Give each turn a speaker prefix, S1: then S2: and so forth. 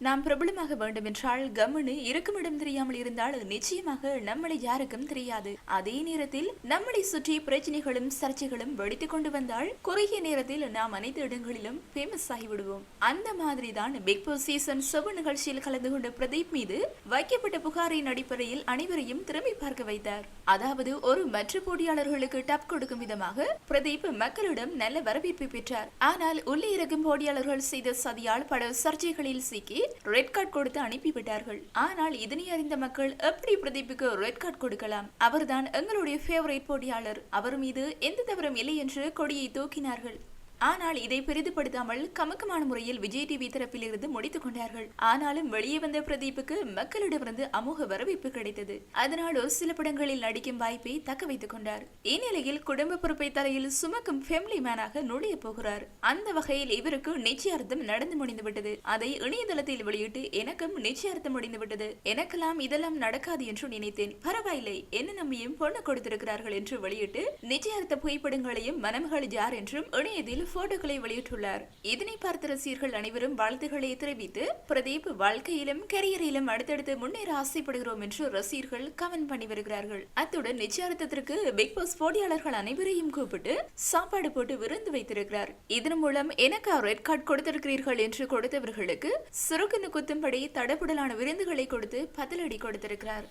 S1: நாம் பிரபலமாக வேண்டும் என்றால் கம்முன்னு இருக்குமிடம் தெரியாமல் இருந்தால் நிச்சயமாக நம்மளை யாருக்கும் தெரியாது. அதே நேரத்தில் நம்மளை சுற்றி பிரச்சனைகளும் சர்ச்சைகளும் வெடித்துக் கொண்டு வந்தால் குறுகிய நேரத்தில் நாம் அனைத்து இடங்களிலும் ஃபேமஸ் ஆகிவிடுவோம். அந்த மாதிரி தான் பிக் பாஸ் சீசன் 7 நிகழ்ச்சியில் கலந்து கொண்ட பிரதீப் மீது வைக்கப்பட்ட புகாரின் அடிப்படையில் அனைவரையும் திரும்பி பார்க்க வைத்தார். அதாவது ஒரு மற்ற போட்டியாளர்களுக்கு டப் கொடுக்கும் விதமாக பிரதீப் மக்களிடம் நல்ல வரவேற்பை பெற்றார். ஆனால் உள்ளே இருக்கும் போட்டியாளர்கள் செய்த சதியால் பல சர்ச்சைகளில் சிக்கி ரெட் கார்டு கொடுத்து அனுப்பிவிட்டார்கள். ஆனால் இதனை அறிந்த மக்கள் எப்படி பிரதீப்புக்கு ரெட் கார்டு கொடுக்கலாம்? அவர்தான் எங்களுடைய ஃபேவரட் போட்டியாளர், அவர் மீது எந்த தவறும் இல்லை என்று கொடியை தூக்கினார்கள். ஆனால் இதை பெரிதுபடுத்தாமல் கமக்கமான முறையில் விஜய் டிவி தரப்பில் இருந்து முடித்துக் கொண்டார்கள். ஆனாலும் வெளியே வந்த பிரதீப்புக்கு மக்களிடமிருந்து அமோக வரவேற்பு கிடைத்தது. அதனால் ஒரு சில படங்களில் நடிக்கும் வாய்ப்பை தக்க வைத்துக் கொண்டார். இந்நிலையில் குடும்ப பொறுப்பை தலையில் சுமக்கும் ஃபேமிலி மேனாக நுழைய போகிறார். அந்த வகையில் இவருக்கு நிச்சயார்த்தம் நடந்து முடிந்துவிட்டது. அதை இணையதளத்தில் வெளியிட்டு எனக்கும் நிச்சயார்த்தம் முடிந்துவிட்டது, எனக்கெல்லாம் இதெல்லாம் நடக்காது என்று நினைத்தேன், பரவாயில்லை, என்ன நம்பியும் பொண்ணு கொடுத்திருக்கிறார்கள் என்று வெளியிட்டு நிச்சயார்த்த புகைப்படங்களையும் மணமகள் யார் என்றும் இணையத்தில் போட்டோக்களை வெளியிட்டுள்ளார். இதனை பார்த்த ரசிகர்கள் அனைவரும் வாழ்த்துக்களை தெரிவித்து பிரதீப் வாழ்க்கையிலும் கரியரிலும் அடுத்தடுத்து முன்னேற ஆசைப்படுகிறோம் என்று ரசிகர்கள் கமெண்ட் பண்ணி வருகிறார்கள். அத்துடன் நிச்சயார்த்தத்திற்கு பிக் பாஸ் போட்டியாளர்கள் அனைவரையும் கூப்பிட்டு சாப்பாடு போட்டு விருந்து வைத்திருக்கிறார். இதன் மூலம் எனக்கு ரெட் கார்டு கொடுத்திருக்கிறீர்கள் என்று கொடுத்தவர்களுக்கு சுருக்குன்னு குத்தும்படி தடபுடலான விருந்துகளை கொடுத்து பதிலடி கொடுத்திருக்கிறார்.